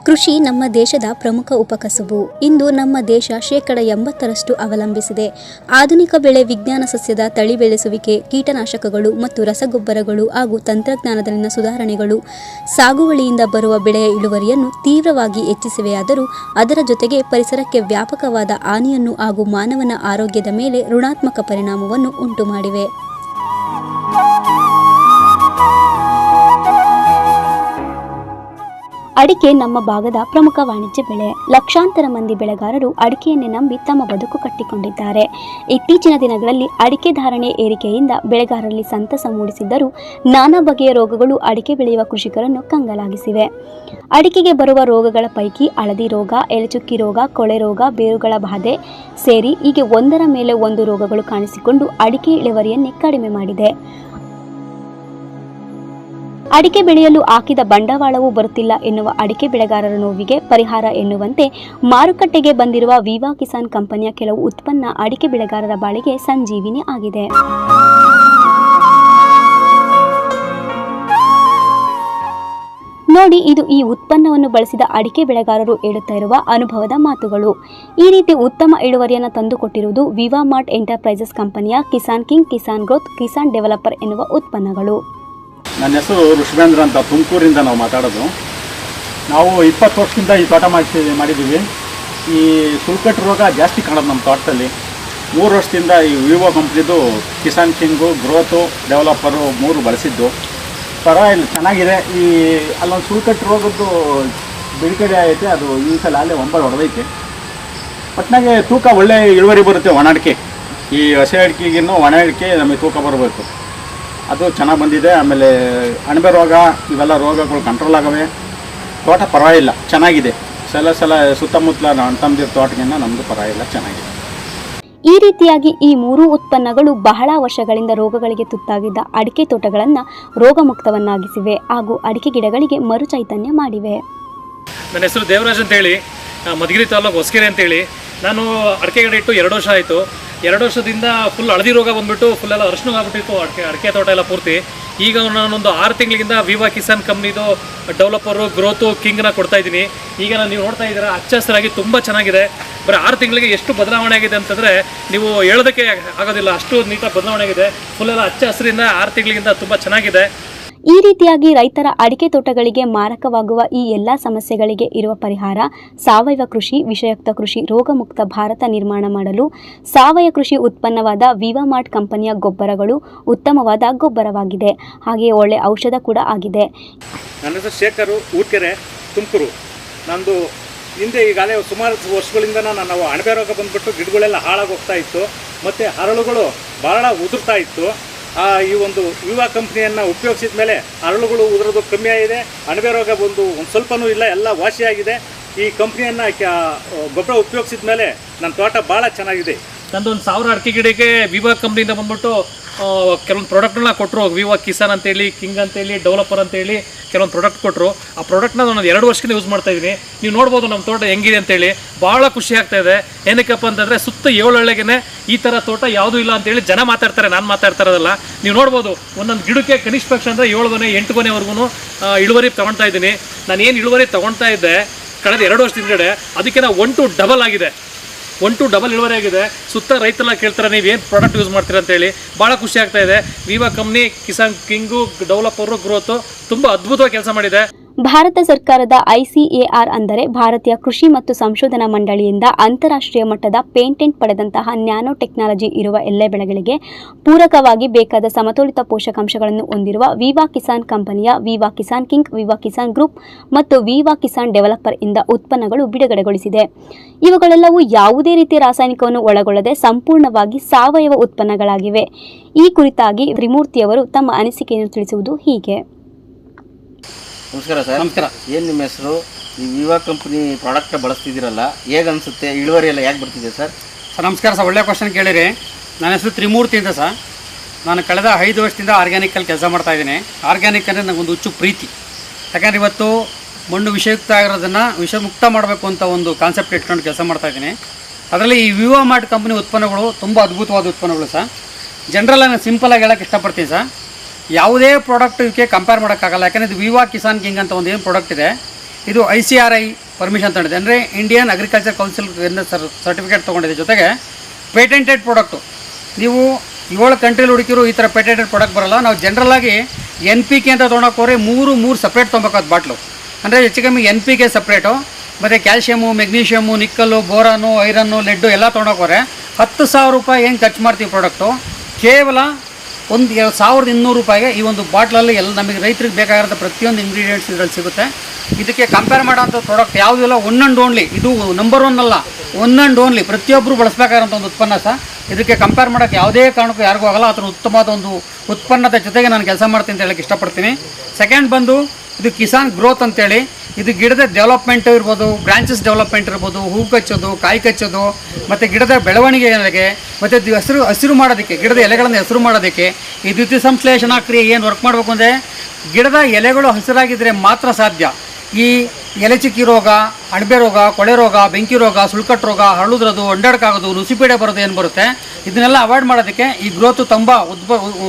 ಕೃಷಿ ನಮ್ಮ ದೇಶದ ಪ್ರಮುಖ ಉಪಕಸುಬು. ಇಂದು ನಮ್ಮ ದೇಶ 80% ಅವಲಂಬಿಸಿದೆ. ಆಧುನಿಕ ಬೆಳೆ ವಿಜ್ಞಾನ, ಸಸ್ಯದ ತಳಿ ಬೆಳೆಸುವಿಕೆ, ಕೀಟನಾಶಕಗಳು ಮತ್ತು ರಸಗೊಬ್ಬರಗಳು ಹಾಗೂ ತಂತ್ರಜ್ಞಾನದಲ್ಲಿನ ಸುಧಾರಣೆಗಳು ಸಾಗುವಳಿಯಿಂದ ಬರುವ ಬೆಳೆಯ ಇಳುವರಿಯನ್ನು ತೀವ್ರವಾಗಿ ಹೆಚ್ಚಿಸಿವೆಯಾದರೂ ಅದರ ಜೊತೆಗೆ ಪರಿಸರಕ್ಕೆ ವ್ಯಾಪಕವಾದ ಹಾನಿಯನ್ನು ಹಾಗೂ ಮಾನವನ ಆರೋಗ್ಯದ ಮೇಲೆ ಋಣಾತ್ಮಕ ಪರಿಣಾಮವನ್ನು ಉಂಟುಮಾಡಿವೆ. ಅಡಿಕೆ ನಮ್ಮ ಭಾಗದ ಪ್ರಮುಖ ವಾಣಿಜ್ಯ ಬೆಳೆ. ಲಕ್ಷಾಂತರ ಮಂದಿ ಬೆಳೆಗಾರರು ಅಡಿಕೆಯನ್ನೇ ನಂಬಿ ತಮ್ಮ ಬದುಕು ಕಟ್ಟಿಕೊಂಡಿದ್ದಾರೆ. ಇತ್ತೀಚಿನ ದಿನಗಳಲ್ಲಿ ಅಡಿಕೆ ಧಾರಣೆ ಏರಿಕೆಯಿಂದ ಬೆಳೆಗಾರರಲ್ಲಿ ಸಂತಸ ಮೂಡಿಸಿದ್ದರೂ ನಾನಾ ಬಗೆಯ ರೋಗಗಳು ಅಡಿಕೆ ಬೆಳೆಯುವ ಕೃಷಿಕರನ್ನು ಕಂಗಾಲಾಗಿಸಿವೆ. ಅಡಿಕೆಗೆ ಬರುವ ರೋಗಗಳ ಪೈಕಿ ಹಳದಿ ರೋಗ, ಎಲೆಚುಕ್ಕಿ ರೋಗ, ಕೊಳೆ ರೋಗ, ಬೇರುಗಳ ಬಾಧೆ ಸೇರಿ ಹೀಗೆ ಒಂದರ ಮೇಲೆ ಒಂದು ರೋಗಗಳು ಕಾಣಿಸಿಕೊಂಡು ಅಡಿಕೆ ಇಳುವರಿಯನ್ನೇ ಕಡಿಮೆ ಮಾಡಿದೆ. ಅಡಿಕೆ ಬೆಳೆಯಲು ಹಾಕಿದ ಬಂಡವಾಳವೂ ಬರುತ್ತಿಲ್ಲ ಎನ್ನುವ ಅಡಿಕೆ ಬೆಳೆಗಾರರ ನೋವಿಗೆ ಪರಿಹಾರ ಎನ್ನುವಂತೆ ಮಾರುಕಟ್ಟೆಗೆ ಬಂದಿರುವ ವಿವಾ ಕಿಸಾನ್ ಕಂಪನಿಯ ಕೆಲವು ಉತ್ಪನ್ನ ಅಡಿಕೆ ಬೆಳೆಗಾರರ ಬಾಳಿಗೆ ಸಂಜೀವಿನಿ ಆಗಿದೆ. ನೋಡಿ, ಇದು ಈ ಉತ್ಪನ್ನವನ್ನು ಬಳಸಿದ ಅಡಿಕೆ ಬೆಳೆಗಾರರು ಹೇಳುತ್ತಾ ಇರುವ ಅನುಭವದ ಮಾತುಗಳು. ಈ ರೀತಿ ಉತ್ತಮ ಇಳುವರಿಯನ್ನು ತಂದುಕೊಟ್ಟಿರುವುದು ವಿವಾ ಮಾರ್ಟ್ ಎಂಟರ್ಪ್ರೈಸಸ್ ಕಂಪನಿಯ Kisan king, Kisan growth, Kisan developer ಎನ್ನುವ ಉತ್ಪನ್ನಗಳು. ನನ್ನ ಹೆಸರು ಋಷಭೇಂದ್ರ ಅಂತ, ತುಮಕೂರಿಂದ ನಾವು ಮಾತಾಡೋದು. ನಾವು 20 ವರ್ಷದಿಂದ ಈ ತೋಟ ಮಾಡಿದ್ದೀವಿ. ಈ ಸುಲ್ಕಟ್ಟು ರೋಗ ಜಾಸ್ತಿ ಕಾಣೋದು ನಮ್ಮ ತೋಟದಲ್ಲಿ. 3 ವರ್ಷದಿಂದ ಈ ವಿವೋ ಕಂಪ್ನಿದು ಕಿಸಾನ್ ಕಿಂಗು, ಗ್ರೋತು, ಡೆವಲಪರು 3 ಬಳಸಿದ್ದು. ಪರವಾಗಿಲ್ಲ, ಚೆನ್ನಾಗಿದೆ. ಈ ಅಲ್ಲೊಂದು ಸುಲ್ಕಟ್ಟು ರೋಗದ್ದು ಬಿಡುಗಡೆ ಐತೆ, ಅದು ಈ ಸಲ ಅಲ್ಲೇ 9 ಹೊಡೆದೈತೆ. ಒಟ್ಟಿನಾಗೆ ತೂಕ ಒಳ್ಳೆ ಇಳುವರಿ ಬರುತ್ತೆ. ಒಣ ಅಡಿಕೆ, ಈ ಹಸಿ ಅಡಿಕೆಗಿನ್ನೂ ಒಣ ಅಡಿಕೆ ನಮಗೆ ತೂಕ ಬರಬೇಕು, ಅದು ಚೆನ್ನಾಗಿ ಬಂದಿದೆ. ಆಮೇಲೆ ಅಣಬೆ ರೋಗ ಇವೆಲ್ಲ ರೋಗಗಳು ಕಂಟ್ರೋಲ್ ಆಗವೆ. ತೋಟ ಪರವಾಗಿಲ್ಲ, ಚೆನ್ನಾಗಿದೆ. ಸಲ ಸುತ್ತಮುತ್ತಲ ಅಣ್ಣ ತಮ್ಮದಿರ ತೋಟಗಿನ್ನ ನಮ್ಮದು ಪರವಾಗಿಲ್ಲ, ಚೆನ್ನಾಗಿದೆ. ಈ ರೀತಿಯಾಗಿ ಈ 3 ಉತ್ಪನ್ನಗಳು ಬಹಳ ವರ್ಷಗಳಿಂದ ರೋಗಗಳಿಗೆ ತುತ್ತಾಗಿದ್ದ ಅಡಿಕೆ ತೋಟಗಳನ್ನು ರೋಗಮುಕ್ತವನ್ನಾಗಿಸಿವೆ ಹಾಗೂ ಅಡಿಕೆ ಗಿಡಗಳಿಗೆ ಮರು ಚೈತನ್ಯ ಮಾಡಿವೆ. ನನ್ನ ಹೆಸರು ದೇವರಾಜ್ ಅಂತೇಳಿ, ಮಧುಗಿರಿ ತಾಲೂಕು ಹೊಸಕೆರೆ ಅಂತೇಳಿ. ನಾನು ಅಡಿಕೆ ಗಿಡ ಇಟ್ಟು 2 ವರ್ಷ ಆಯಿತು. 2 ವರ್ಷದಿಂದ ಫುಲ್ ಹಳದಿ ರೋಗ ಬಂದುಬಿಟ್ಟು ಫುಲ್ ಎಲ್ಲ ಅರಶಿನ ಆಗ್ಬಿಟ್ಟಿತ್ತು ಅಡಿಕೆ ತೋಟ ಎಲ್ಲ ಪೂರ್ತಿ. ಈಗ ನಾನೊಂದು 6 ತಿಂಗಳಿಂದ ವಿವಾ ಕಿಸಾನ್ ಕಂಪ್ನಿದು ಡೆವಲಪರು, ಗ್ರೋತು, ಕಿಂಗ್ನ ಕೊಡ್ತಾಯಿದ್ದೀನಿ. ಈಗ ನೀವು ನೋಡ್ತಾ ಇದ್ದೀರಾ, ಹಚ್ಚ ಹಸಿರಾಗಿ ತುಂಬ ಚೆನ್ನಾಗಿದೆ. ಬರೀ 6 ತಿಂಗಳಿಗೆ ಎಷ್ಟು ಬದಲಾವಣೆ ಆಗಿದೆ ಅಂತಂದರೆ ನೀವು ಹೇಳೋದಕ್ಕೆ ಆಗೋದಿಲ್ಲ, ಅಷ್ಟು ನೀಟಾಗಿ ಬದಲಾವಣೆ ಆಗಿದೆ. ಫುಲ್ ಎಲ್ಲ ಹಚ್ಚ ಹಸಿರಿಂದ 6 ತಿಂಗಳಿಂದ ತುಂಬ ಚೆನ್ನಾಗಿದೆ. ಈ ರೀತಿಯಾಗಿ ರೈತರ ಅಡಿಕೆ ತೋಟಗಳಿಗೆ ಮಾರಕವಾಗುವ ಈ ಎಲ್ಲ ಸಮಸ್ಯೆಗಳಿಗೆ ಇರುವ ಪರಿಹಾರ ಸಾವಯವ ಕೃಷಿ, ವಿಷಯುಕ್ತ ಕೃಷಿ, ರೋಗಮುಕ್ತ ಭಾರತ ನಿರ್ಮಾಣ ಮಾಡಲು ಸಾವಯವ ಕೃಷಿ ಉತ್ಪನ್ನವಾದ ವಿವಾ ಮಾರ್ಟ್ ಕಂಪನಿಯ ಗೊಬ್ಬರಗಳು ಉತ್ತಮವಾದ ಗೊಬ್ಬರವಾಗಿದೆ. ಹಾಗೆಯೇ ಒಳ್ಳೆ ಔಷಧ ಕೂಡ ಆಗಿದೆ. ನನ್ನ ಹೆಸರು ಶೇಖರು, ಊರ್ಕೆರೆ, ತುಮಕೂರು. ನಂದು ಹಿಂದೆ ಈಗಾಗಲೇ ಸುಮಾರು ವರ್ಷಗಳಿಂದ ನಾವು ಅಣಬೆ ರೋಗ ಬಂದುಬಿಟ್ಟು ಗಿಡಗಳೆಲ್ಲ ಹಾಳಾಗಿ ಹೋಗ್ತಾ ಇತ್ತು ಮತ್ತು ಹರಳುಗಳು ಭಾಳ ಉದುರ್ತಾ ಇತ್ತು. ಈ ಒಂದು ವಿವಾ ಕಂಪ್ನಿಯನ್ನು ಉಪಯೋಗಿಸಿದ ಮೇಲೆ ಹರಳುಗಳು ಉದುರೋದು ಕಮ್ಮಿ ಆಗಿದೆ. ಅಣಬೆ ರೋಗ ಒಂದು ಸ್ವಲ್ಪನೂ ಇಲ್ಲ, ಎಲ್ಲ ವಾಸಿಯಾಗಿದೆ. ಈ ಕಂಪ್ನಿಯನ್ನು ಗೊಬ್ಬರ ಉಪಯೋಗಿಸಿದ ಮೇಲೆ ನನ್ನ ತೋಟ ಭಾಳ ಚೆನ್ನಾಗಿದೆ. ನಂದು 1000 ಅಡಿಕೆ ಗಿಡಕ್ಕೆ ವಿವಾ ಕಂಪ್ನಿಯಿಂದ ಬಂದ್ಬಿಟ್ಟು ಕೆಲವೊಂದು ಪ್ರಾಡಕ್ಟ್ಗಳನ್ನ ಕೊಟ್ಟರು. ವಿವಾ ಕಿಸಾನ್ ಅಂತೇಳಿ, ಕಿಂಗ್ ಅಂತೇಳಿ, ಡೆವಲಪರ್ ಅಂತೇಳಿ ಕೆಲವೊಂದು ಪ್ರಾಡಕ್ಟ್ ಕೊಟ್ಟರು. ಆ ಪ್ರಾಡಕ್ಟ್ನ ನಾನು 2 ವರ್ಷದಿಂದ ಯೂಸ್ ಮಾಡ್ತಾಯಿದ್ದೀನಿ. ನೀವು ನೋಡ್ಬೋದು ನಮ್ಮ ತೋಟ ಹೆಂಗಿದೆ ಅಂತೇಳಿ. ಭಾಳ ಖುಷಿ ಆಗ್ತಾಯಿದೆ. ಏನಕ್ಕಪ್ಪ ಅಂತಂದರೆ ಸುತ್ತ 7 ಹಳ್ಳಿಗೆ ಈ ಥರ ತೋಟ ಯಾವುದೂ ಇಲ್ಲ ಅಂತೇಳಿ ಜನ ಮಾತಾಡ್ತಾರೆ, ನಾನು ಮಾತಾಡ್ತಾ ಇರೋದಲ್ಲ. ನೀವು ನೋಡ್ಬೋದು, ಒಂದೊಂದು ಗಿಡಕ್ಕೆ ಕನಿಷ್ಠ ಪಕ್ಷ ಅಂದರೆ 7 ಗೊನೆ 8 ಗೊನೆವರೆಗೂ ಇಳುವರಿ ತೊಗೊಳ್ತಾ ಇದ್ದೀನಿ. ನಾನು ಏನು ಇಳುವರಿ ತೊಗೊಳ್ತಾ ಇದ್ದೆ ಕಳೆದ 2 ವರ್ಷದ ಹಿಂದ್ಗಡೆ, ಅದಕ್ಕೆ 1 to ಡಬಲ್ ಆಗಿದೆ. 1 to ಡಬಲ್ ಇಳುವರಿ ಆಗಿದೆ. ಸುತ್ತ ರೈತರೆಲ್ಲ ಕೇಳ್ತಾರೆ, ನೀವೇನು ಪ್ರಾಡಕ್ಟ್ ಯೂಸ್ ಮಾಡ್ತೀರಾ ಅಂತೇಳಿ. ಭಾಳ ಖುಷಿ ಆಗ್ತಾ ಇದೆ. Viva company, Kisan king, developer, growth ತುಂಬ ಅದ್ಭುತವಾಗಿ ಕೆಲಸ ಮಾಡಿದೆ. ಭಾರತ ಸರ್ಕಾರದ ICAR ಅಂದರೆ ಭಾರತೀಯ ಕೃಷಿ ಮತ್ತು ಸಂಶೋಧನಾ ಮಂಡಳಿಯಿಂದ ಅಂತಾರಾಷ್ಟ್ರೀಯ ಮಟ್ಟದ ಪೇಟೆಂಟ್ ಪಡೆದಂತಹ ನ್ಯಾನೋ ಟೆಕ್ನಾಲಜಿ ಇರುವ ಎಲ್ಲ ಬೆಳೆಗಳಿಗೆ ಪೂರಕವಾಗಿ ಬೇಕಾದ ಸಮತೋಲಿತ ಪೋಷಕಾಂಶಗಳನ್ನು ಹೊಂದಿರುವ ವಿವಾ ಕಿಸಾನ್ ಕಂಪನಿಯ ವಿವಾ ಕಿಸಾನ್ ಕಿಂಗ್, ವಿವಾ ಕಿಸಾನ್ ಗ್ರೂಪ್ ಮತ್ತು ವಿವಾ ಕಿಸಾನ್ ಡೆವಲಪರ್ ಇಂದ ಉತ್ಪನ್ನಗಳು ಬಿಡುಗಡೆಗೊಳಿಸಿದೆ. ಇವುಗಳೆಲ್ಲವೂ ಯಾವುದೇ ರೀತಿಯ ರಾಸಾಯನಿಕವನ್ನು ಒಳಗೊಳ್ಳದೆ ಸಂಪೂರ್ಣವಾಗಿ ಸಾವಯವ ಉತ್ಪನ್ನಗಳಾಗಿವೆ. ಈ ಕುರಿತಾಗಿ ತ್ರಿಮೂರ್ತಿಯವರು ತಮ್ಮ ಅನಿಸಿಕೆಯನ್ನು ತಿಳಿಸುವುದು ಹೀಗೆ. ನಮಸ್ಕಾರ ಸರ್. ನಮಸ್ಕಾರ. ಏನು ನಿಮ್ಮ ಹೆಸರು? ಈ ವಿವಾ ಕಂಪ್ನಿ ಪ್ರಾಡಕ್ಟ್ ಬಳಸ್ತಿದ್ದೀರಲ್ಲ, ಹೇಗೆ ಅನಿಸುತ್ತೆ? ಇಳುವರಿ ಎಲ್ಲ ಯಾಕೆ ಬರ್ತಿದೆ ಸರ್? ಸರ್ ನಮಸ್ಕಾರ ಸರ್, ಒಳ್ಳೆಯ ಕ್ವಶನ್ ಕೇಳಿರಿ. ನನ್ನ ಹೆಸರು ತ್ರಿಮೂರ್ತಿ ಅಂತ ಸರ್. ನಾನು ಕಳೆದ 5 ವರ್ಷದಿಂದ ಆರ್ಗ್ಯಾನಿಕಲ್ಲಿ ಕೆಲಸ ಮಾಡ್ತಾಯಿದ್ದೀನಿ. ಆರ್ಗ್ಯಾನಿಕ್ ಅಂದರೆ ನನಗೊಂದು ಹುಚ್ಚು ಪ್ರೀತಿ. ಯಾಕಂದರೆ ಇವತ್ತು ಮಣ್ಣು ವಿಷಯುಕ್ತ ಆಗಿರೋದನ್ನು ವಿಷಮುಕ್ತ ಮಾಡಬೇಕು ಅಂತ ಒಂದು ಕಾನ್ಸೆಪ್ಟ್ ಇಟ್ಕೊಂಡು ಕೆಲಸ ಮಾಡ್ತಾಯಿದ್ದೀನಿ. ಅದರಲ್ಲಿ ಈ ವಿವಾ ಮಾರ್ಟ್ ಕಂಪ್ನಿ ಉತ್ಪನ್ನಗಳು ತುಂಬ ಅದ್ಭುತವಾದ ಉತ್ಪನ್ನಗಳು ಸರ್. ಜನರಲ್ಲ ನಾನು ಸಿಂಪಲಾಗಿ ಹೇಳೋಕ್ಕೆ ಇಷ್ಟಪಡ್ತೀನಿ ಸರ್. ಯಾವುದೇ ಪ್ರಾಡಕ್ಟ್ ಇದಕ್ಕೆ ಕಂಪೇರ್ ಮಾಡೋಕ್ಕಾಗಲ್ಲ. ಯಾಕಂದರೆ ಇದು ವಿವಾ ಕಿಸಾನ್ ಕಿಂಗ್ ಅಂತ ಒಂದು ಏನು ಪ್ರಾಡಕ್ಟ್ ಇದೆ, ಇದು ICRI ಪರ್ಮಿಷನ್ ತಗೊಂಡಿದೆ, ಅಂದರೆ ಇಂಡಿಯನ್ ಅಗ್ರಿಕಲ್ಚರ್ ಕೌನ್ಸಿಲ್ ಸರ್ಟಿಫಿಕೇಟ್ ತೊಗೊಂಡಿದೆ. ಜೊತೆಗೆ ಪೇಟೆಂಟೆಡ್ ಪ್ರಾಡಕ್ಟು. ನೀವು 7 ಕಂಟ್ರಿಲಿ ಹುಡುಕಿರು ಈ ಥರ ಪೇಟೆಂಟೆಡ್ ಪ್ರಾಡಕ್ಟ್ ಬರೋಲ್ಲ. ನಾವು ಜನರಲ್ಲಾಗಿ NPK ಅಂತ ತೊಗೊಳಕ್ಕೆ ಹೋದ್ರೆ ಮೂರು ಸಪ್ರೇಟ್ ತೊಗೊಬೇಕಾದ ಬಾಟ್ಲು. ಅಂದರೆ ಹೆಚ್ಚು ಕಮ್ಮಿ NPK ಸಪ್ರೇಟು, ಮತ್ತು calcium, magnesium, nickel, boron, iron, lead ಎಲ್ಲ ತೊಗೊಳಕ್ಕೆ ಹೋದ್ರೆ 10,000 ರೂಪಾಯಿ ಏನು ಖರ್ಚು ಮಾಡ್ತೀವಿ ಪ್ರಾಡಕ್ಟು, ಕೇವಲ 1,200 ರೂಪಾಯಿಗೆ ಈ ಒಂದು ಬಾಟ್ಲಲ್ಲಿ ಎಲ್ಲ ನಮಗೆ ರೈತರಿಗೆ ಬೇಕಾಗಿರೋ ಪ್ರತಿಯೊಂದು ಇಂಗ್ರೀಡಿಯೆಂಟ್ಸ್ ಇದರಲ್ಲಿ ಸಿಗುತ್ತೆ. ಇದಕ್ಕೆ ಕಂಪೇರ್ ಮಾಡೋಂಥ ಪ್ರಾಡಕ್ಟ್ ಯಾವುದಿಲ್ಲ, ಒನ್ ಆ್ಯಂಡ್ ಓನ್ಲಿ. ಇದು ನಂಬರ್ 1 ಅಲ್ಲ, ಒನ್ ಆ್ಯಂಡ್ ಓನ್ಲಿ. ಪ್ರತಿಯೊಬ್ಬರು ಬಳಸಬೇಕಾಗಿರೋಂಥ ಒಂದು ಉತ್ಪನ್ನ ಸಹ. ಇದಕ್ಕೆ ಕಂಪೇರ್ ಮಾಡೋಕ್ಕೆ ಯಾವುದೇ ಕಾರಣಕ್ಕೂ ಯಾರಿಗೂ ಆಗಲ್ಲ. ಅದರ ಉತ್ತಮವಾದ ಒಂದು ಉತ್ಪನ್ನದ ಜೊತೆಗೆ ನಾನು ಕೆಲಸ ಮಾಡ್ತೀನಿ ಅಂತ ಹೇಳಕ್ಕೆ ಇಷ್ಟಪಡ್ತೀನಿ. ಸೆಕೆಂಡ್ ಬಂದು ಇದು ಕಿಸಾನ್ ಗ್ರೋತ್ ಅಂತೇಳಿ, ಇದು ಗಿಡದ ಡೆವಲಪ್ಮೆಂಟ್ ಇರ್ಬೋದು, ಬ್ರಾಂಚಸ್ ಡೆವಲಪ್ಮೆಂಟ್ ಇರ್ಬೋದು, ಹೂ ಕಚ್ಚೋದು, ಕಾಯಿ ಕಚ್ಚೋದು, ಮತ್ತು ಗಿಡದ ಬೆಳವಣಿಗೆಗೆ, ಮತ್ತು ಹಸಿರು ಮಾಡೋದಕ್ಕೆ, ಗಿಡದ ಎಲೆಗಳನ್ನು ಹೆಸರು ಮಾಡೋದಕ್ಕೆ ಈ ದ್ಯುತಿ ಸಂಶ್ಲೇಷಣಾ ಕ್ರಿಯೆ ಏನು ವರ್ಕ್ ಮಾಡಬೇಕು ಅಂದರೆ ಗಿಡದ ಎಲೆಗಳು ಹಸಿರಾಗಿದ್ದರೆ ಮಾತ್ರ ಸಾಧ್ಯ. ಈ ಎಲೆ ಚಿಕ್ಕಿ ರೋಗ, ಅಣಬೆ ರೋಗ, ಕೊಳೆ ರೋಗ, ಬೆಂಕಿ ರೋಗ, ಸುಳ್ಕಟ್ಟು ರೋಗ, ಹರಳುದ್ರದು, ಒಂಡಾಡಕ್ಕಾಗೋದು, ನುಸಿಪೀಡೆ ಬರೋದು ಏನು ಬರುತ್ತೆ, ಇದನ್ನೆಲ್ಲ ಅವಾಯ್ಡ್ ಮಾಡೋದಕ್ಕೆ ಈ ಗ್ರೋತು ತುಂಬ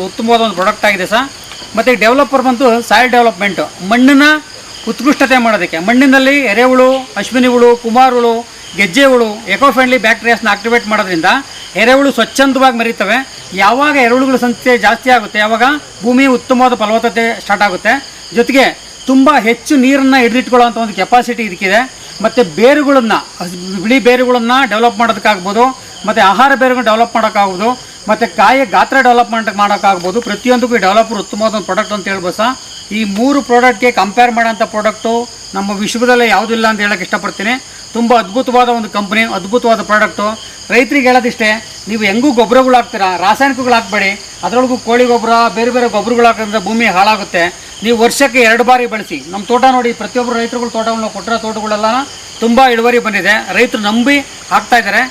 ಉತ್ತಮವಾದ ಒಂದು ಪ್ರಾಡಕ್ಟ್ ಆಗಿದೆ ಸರ್. ಮತ್ತು ಡೆವಲಪರ್ ಬಂತು ಸಾಯಿಲ್ ಡೆವಲಪ್ಮೆಂಟು, ಮಣ್ಣನ್ನ ಉತ್ಕೃಷ್ಟತೆ ಮಾಡೋದಕ್ಕೆ. ಮಣ್ಣಿನಲ್ಲಿ ಎರೆಹುಳು, ಅಶ್ವಿನಿ ಹುಳು, ಕುಮಾರ್ ಹುಳು, ಗೆಜ್ಜೆ ಹುಳು, ಎಕೋ ಫ್ರೆಂಡ್ಲಿ ಬ್ಯಾಕ್ಟೀರಿಯಾಸ್ನ ಆಕ್ಟಿವೇಟ್ ಮಾಡೋದ್ರಿಂದ ಎರೆಹುಳು ಸ್ವಚ್ಛಂದವಾಗಿ ಮರೀತವೆ. ಯಾವಾಗ ಎರೆಹುಳುಗಳ ಸಂಖ್ಯೆ ಜಾಸ್ತಿ ಆಗುತ್ತೆ, ಯಾವಾಗ ಭೂಮಿ ಉತ್ತಮವಾದ ಫಲವತ್ತತೆ ಸ್ಟಾರ್ಟ್ ಆಗುತ್ತೆ. ಜೊತೆಗೆ ತುಂಬ ಹೆಚ್ಚು ನೀರನ್ನು ಹಿಡಿದಿಟ್ಕೊಳ್ಳೋಂಥ ಒಂದು ಕೆಪಾಸಿಟಿ ಇದಕ್ಕಿದೆ. ಮತ್ತು ಬೇರುಗಳನ್ನು, ಬಿಳಿ ಬೇರುಗಳನ್ನು ಡೆವಲಪ್ ಮಾಡೋದಕ್ಕಾಗ್ಬೋದು, ಮತ್ತು ಆಹಾರ ಬೇರುಗಳನ್ನ ಡೆವಲಪ್ ಮಾಡೋಕ್ಕಾಗ್ಬೋದು, ಮತ್ತು ಕಾಯಿಯ ಗಾತ್ರ ಡೆವಲಪ್ಮೆಂಟ್ ಮಾಡೋಕ್ಕಾಗ್ಬೋದು. ಪ್ರತಿಯೊಂದಕ್ಕೂ ಈ ಡೆವಲಪರ್ ಉತ್ತಮವಾದ ಒಂದು ಪ್ರಾಡಕ್ಟ್ ಅಂತ ಹೇಳ್ಬೋದು ಸಹ. ಈ 3 ಪ್ರಾಡಕ್ಟ್ಗೆ ಕಂಪೇರ್ ಮಾಡೋಂಥ ಪ್ರಾಡಕ್ಟು ನಮ್ಮ ವಿಶ್ವದಲ್ಲೇ ಯಾವುದೂ ಇಲ್ಲ ಅಂತ ಹೇಳೋಕ್ಕೆ ಇಷ್ಟಪಡ್ತೀನಿ. ತುಂಬ ಅದ್ಭುತವಾದ ಒಂದು ಕಂಪ್ನಿ, ಅದ್ಭುತವಾದ ಪ್ರಾಡಕ್ಟು. ರೈತರಿಗೆ ಹೇಳೋದಿಷ್ಟೇ, ನೀವು ಹೆಂಗೂ ಗೊಬ್ಬರಗಳು ಹಾಕ್ತೀರಾ, ರಾಸಾಯನಿಕಗಳು ಹಾಕಬೇಡಿ. ಅದರೊಳಗೂ ಕೋಳಿ ಗೊಬ್ಬರ, ಬೇರೆ ಬೇರೆ ಗೊಬ್ಬರಗಳು ಹಾಕೋದ್ರಿಂದ ಭೂಮಿ ಹಾಳಾಗುತ್ತೆ. ನೀವು ವರ್ಷಕ್ಕೆ 2 ಬಾರಿ ಬಳಸಿ. ನಮ್ಮ ತೋಟ ನೋಡಿ, ಪ್ರತಿಯೊಬ್ಬರು ರೈತರುಗಳು ತೋಟಗಳನ್ನ ಕೊಟ್ಟಿರೋ ತೋಟಗಳೆಲ್ಲ ತುಂಬ ಇಳುವರಿ ಬಂದಿದೆ. ರೈತರು ನಂಬಿ ಹಾಕ್ತಾಯಿದ್ದಾರೆ.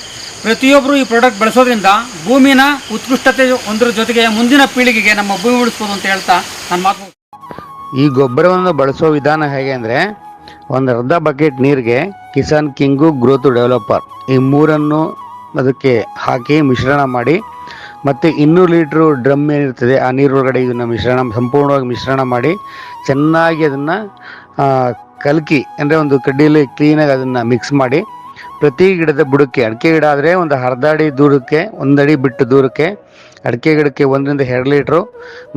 ಪ್ರತಿಯೊಬ್ಬರು ಈ ಪ್ರಾಡಕ್ಟ್ ಬಳಸೋದ್ರಿಂದ ಭೂಮಿನ ಉತ್ಕೃಷ್ಟತೆ ಒಂದರ ಜೊತೆಗೆ ಮುಂದಿನ ಪೀಳಿಗೆಗೆ ನಮ್ಮ ಭೂಮಿ ಉಳಿಸ್ಬೋದು ಅಂತ ಹೇಳ್ತಾ ನಾನು ಮಾತು. ಈ ಗೊಬ್ಬರವನ್ನು ಬಳಸೋ ವಿಧಾನ ಹೇಗೆ ಅಂದರೆ, ಒಂದು ಅರ್ಧ ಬಕೆಟ್ ನೀರಿಗೆ ಕಿಸಾನ್ ಕಿಂಗು, ಗ್ರೋತ್ ಡೆವಲಪರ್ ಈ 3 ಅದಕ್ಕೆ ಹಾಕಿ ಮಿಶ್ರಣ ಮಾಡಿ, ಮತ್ತು 200 ಲೀಟ್ರು ಡ್ರಮ್ ಏನಿರ್ತದೆ ಆ ನೀರೊಳಗಡೆ ಇದನ್ನು ಸಂಪೂರ್ಣವಾಗಿ ಮಿಶ್ರಣ ಮಾಡಿ ಚೆನ್ನಾಗಿ ಅದನ್ನು ಕಲಕಿ, ಅಂದರೆ ಒಂದು ಕಡ್ಡಿಯಲ್ಲಿ ಕ್ಲೀನಾಗಿ ಅದನ್ನು ಮಿಕ್ಸ್ ಮಾಡಿ ಪ್ರತಿ ಗಿಡದ ಬುಡಕ್ಕೆ, ಅಡಿಕೆ ಗಿಡ ಆದರೆ ಒಂದು ಅರ್ಧ ಅಡಿ ದೂರಕ್ಕೆ, 1 ಅಡಿ ಬಿಟ್ಟು ದೂರಕ್ಕೆ, ಅಡಿಕೆ ಗಿಡಕ್ಕೆ 1 ರಿಂದ 2 ಲೀಟ್ರು,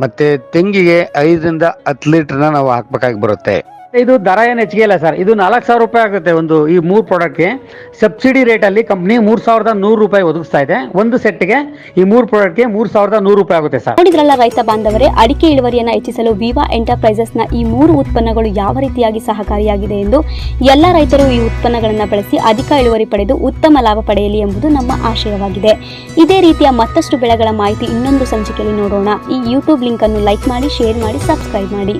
ಮತ್ತು ತೆಂಗಿಗೆ 5 ರಿಂದ 10 ಲೀಟ್ರನ್ನ ನಾವು ಹಾಕ್ಬೇಕಾಗಿ ಬರುತ್ತೆ. ಇದು ದರ ಏನು ಹೆಚ್ಚಿಗೆ ಇಲ್ಲ ಸರ್. ಇದು 4,000 ರೂಪಾಯಿ ಆಗುತ್ತೆ ಒಂದು ಈ 3 ಪ್ರಾಡಕ್ಟ್ಗೆ. ಸಬ್ಸಿಡಿ ರೇಟಲ್ಲಿ ಕಂಪ್ನಿ 3,100 ರೂಪಾಯಿ ಒದಗಿಸ್ತಾ ಇದೆ. ಒಂದು ಸೆಟ್ಗೆ ಈ 3 ಪ್ರಾಡಕ್ಟ್ಗೆ 3,100 ರೂಪಾಯಿ ಆಗುತ್ತೆ ಸರ್. ನೋಡಿದ್ರಲ್ಲ ರೈತ ಬಾಂಧವರೇ, ಅಡಿಕೆ ಇಳುವರಿಯನ್ನು ಹೆಚ್ಚಿಸಲು ವಿವಾ ಎಂಟರ್ಪ್ರೈಸಸ್ನ ಈ 3 ಉತ್ಪನ್ನಗಳು ಯಾವ ರೀತಿಯಾಗಿ ಸಹಕಾರಿಯಾಗಿದೆ ಎಂದು. ಎಲ್ಲ ರೈತರು ಈ ಉತ್ಪನ್ನಗಳನ್ನು ಬಳಸಿ ಅಧಿಕ ಇಳುವರಿ ಪಡೆದು ಉತ್ತಮ ಲಾಭ ಪಡೆಯಲಿ ಎಂಬುದು ನಮ್ಮ ಆಶಯವಾಗಿದೆ. ಇದೇ ರೀತಿಯ ಮತ್ತಷ್ಟು ಬೆಳೆಗಳ ಮಾಹಿತಿ ಇನ್ನೊಂದು ಸಂಚಿಕೆಯಲ್ಲಿ ನೋಡೋಣ. ಈ ಯೂಟ್ಯೂಬ್ ಲಿಂಕ್ ಅನ್ನು ಲೈಕ್ ಮಾಡಿ, ಶೇರ್ ಮಾಡಿ, ಸಬ್ಸ್ಕ್ರೈಬ್ ಮಾಡಿ.